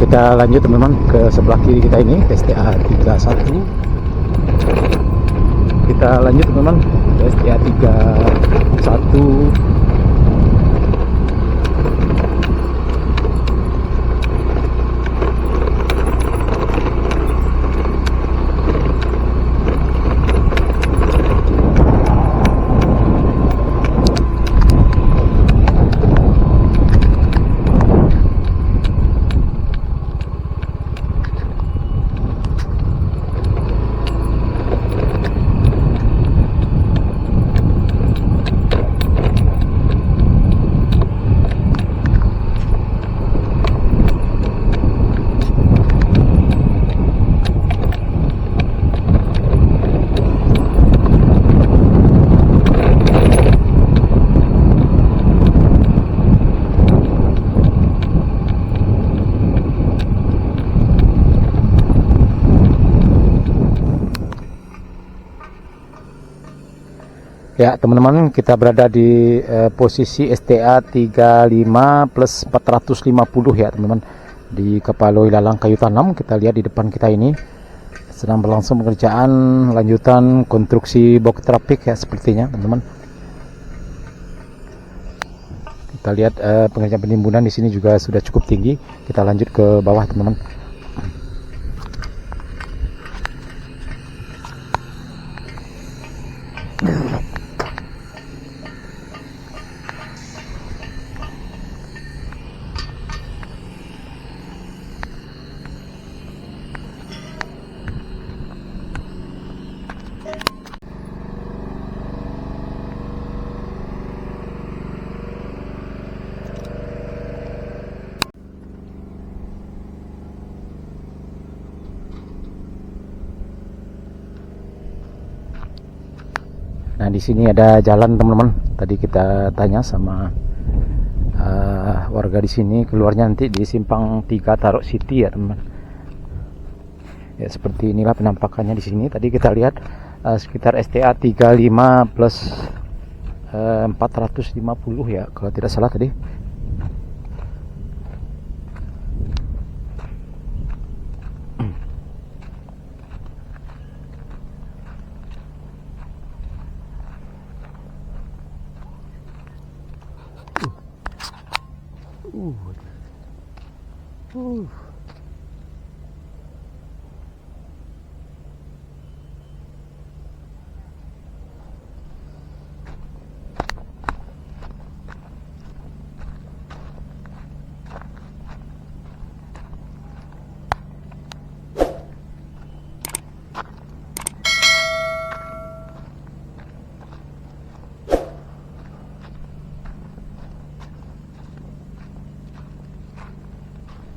kita lanjut teman-teman ke sebelah kiri kita ini, STA 31. Kita lanjut teman-teman ke STA 31. Ya teman-teman, kita berada di posisi STA 35 plus 450 ya teman-teman, di Kepaloi Lalang Kayu Tanam. Kita lihat di depan kita ini sedang berlangsung pengerjaan lanjutan konstruksi box trafik ya sepertinya teman-teman. Kita lihat pengerjaan penimbunan di sini juga sudah cukup tinggi. Kita lanjut ke bawah teman-teman. Nah di sini ada jalan teman-teman. Tadi kita tanya sama warga di sini, keluarnya nanti di simpang 3 Tarok City ya teman. Ya seperti inilah penampakannya di sini. Tadi kita lihat sekitar STA 35 plus 450 ya kalau tidak salah tadi.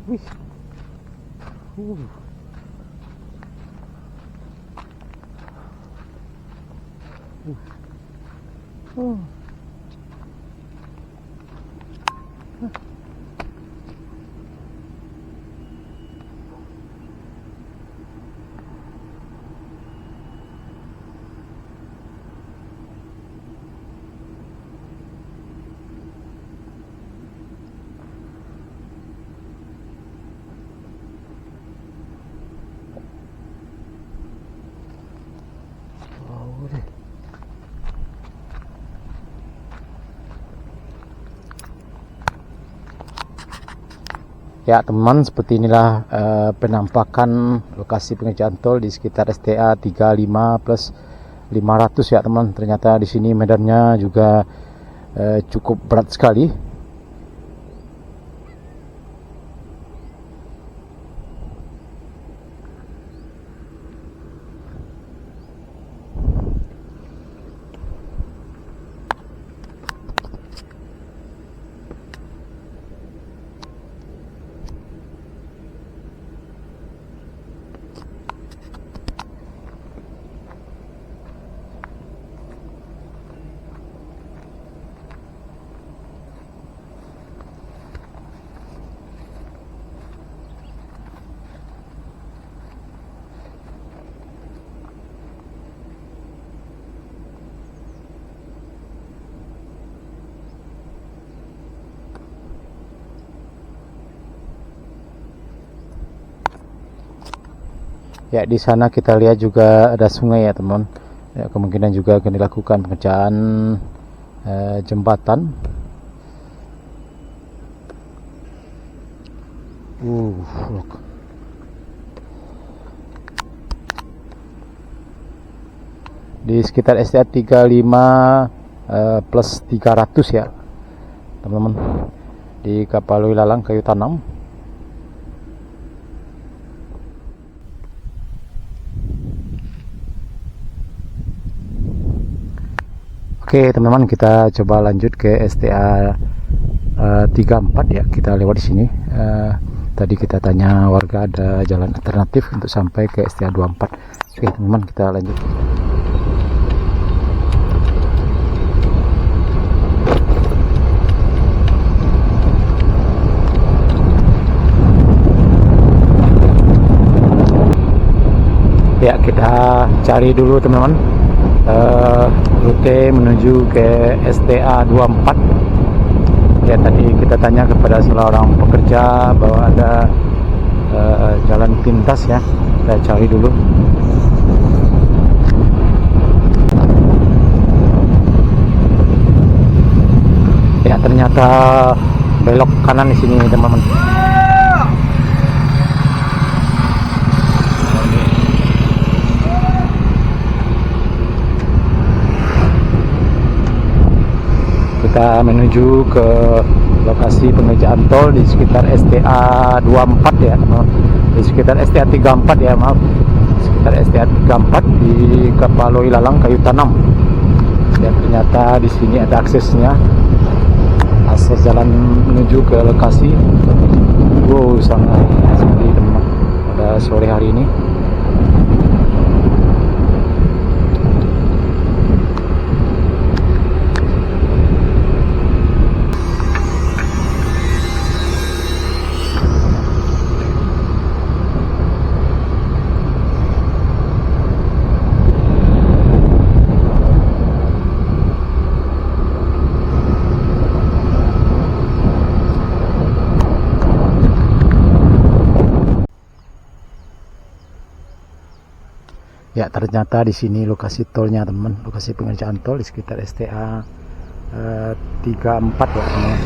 Wih. Ya teman-teman, seperti inilah penampakan lokasi pengerjaan tol di sekitar STA 35 plus 500 ya teman. Ternyata di sini medannya juga cukup berat sekali. Ya, di sana kita lihat juga ada sungai ya teman. Ya, kemungkinan juga akan dilakukan pengerjaan jembatan. Look. Di sekitar STA 35 plus 300 ya teman-teman, di Kapaloi Lalang Kayu Tanam. Oke teman-teman, kita coba lanjut ke STA 34 ya. Kita lewat di sini. Tadi kita tanya warga ada jalan alternatif untuk sampai ke STA 24. Oke teman-teman, kita lanjut. Ya, kita cari dulu teman-teman rute menuju ke STA 24. Ya, tadi kita tanya kepada salah orang pekerja bahwa ada jalan pintas ya. Kita cari dulu. Ya, ternyata belok kanan di sini teman-teman. Kita menuju ke lokasi pengerjaan tol di sekitar STA 24 ya teman-teman. Di sekitar STA 34 ya, maaf. Sekitar STA 34 di Kapaloi Lalang Kayu Tanam. Ya, ternyata di sini ada aksesnya. Akses jalan menuju ke lokasi. Wow, sangat sekali teman-teman pada sore hari ini. Ya, ternyata di sini lokasi tolnya teman, lokasi pengerjaan tol di sekitar STA 34 ya teman.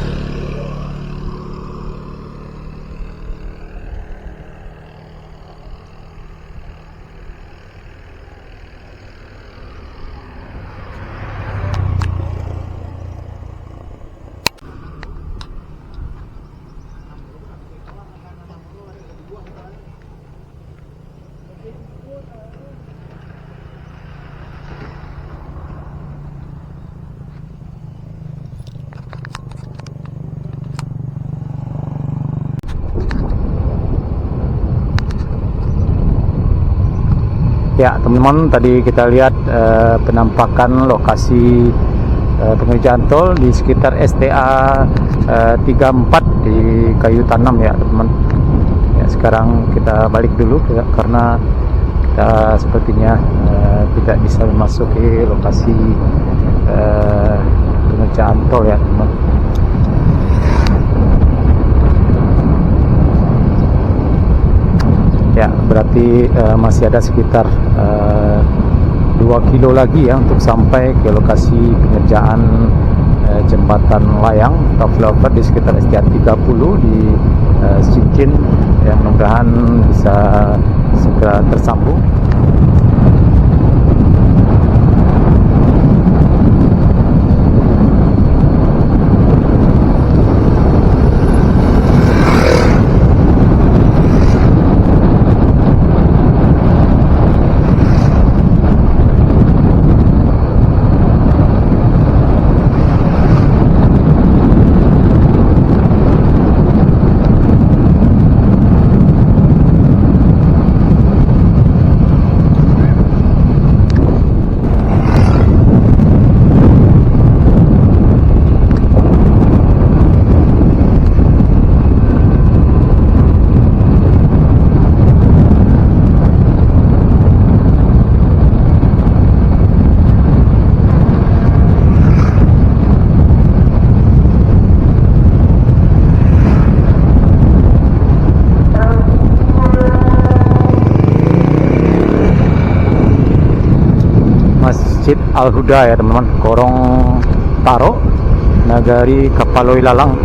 Ya teman-teman, tadi kita lihat penampakan lokasi pengerjaan tol di sekitar STA 34 di Kayu Tanam ya teman-teman. Ya, sekarang kita balik dulu karena kita sepertinya tidak bisa memasuki lokasi pengerjaan tol ya teman-teman. Ya, berarti masih ada sekitar 2 kilo lagi ya untuk sampai ke lokasi pengerjaan jembatan layang atau flyover di sekitar STA 30 di Cincin. Ya, mudah-mudahan bisa segera tersambung. Al Huda ya teman-teman, Gorong Taro, Nagari Kapaloi Lalang.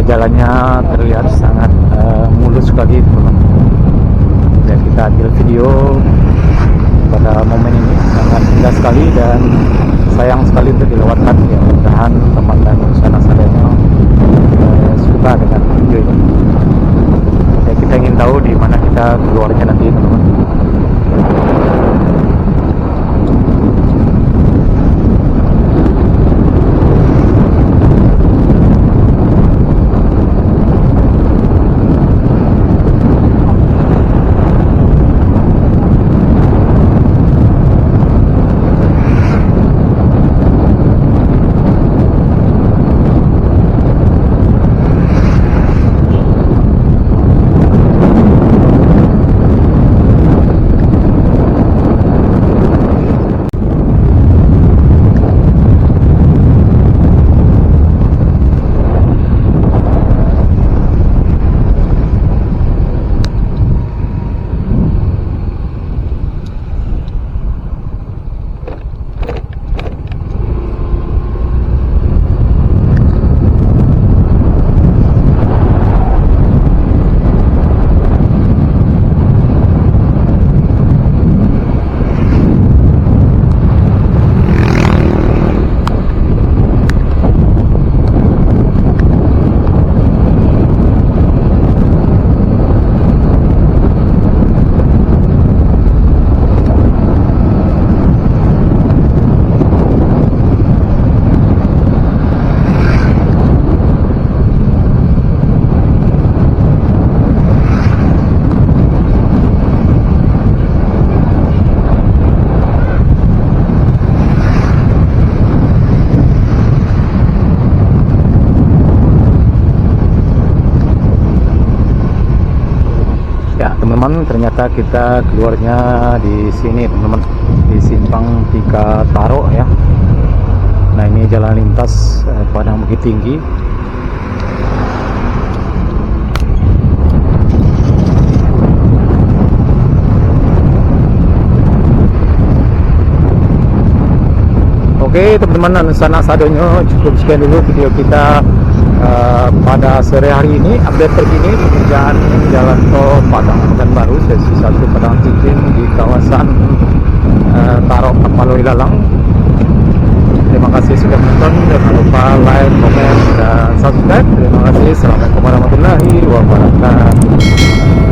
Jalannya terlihat sangat mulus sekali teman-teman. Ya, kita ambil video pada momen ini sangat indah sekali dan sayang sekali untuk dilewatkan. Ya, mudah-mudahan teman dan sana sadanya suka dengan video ini. Ya, kita ingin tahu di mana kita keluarnya nanti teman-teman. Teman-teman, ternyata kita keluarnya di sini teman-teman, di Simpang 3 Taro ya. Nah, ini jalan lintas Padang Bukit Tinggi. Oke teman-teman, sana sadonyo cukup sekian dulu video kita pada sore hari ini. Update terkini pengerjaan jalan tol Padang Pekanbaru sesi 1 Padang Cincin di kawasan Taro Kapaloi Lalang. Terima kasih sudah menonton, jangan lupa like, komen, dan subscribe. Terima kasih. Assalamualaikum warahmatullahi wabarakatuh.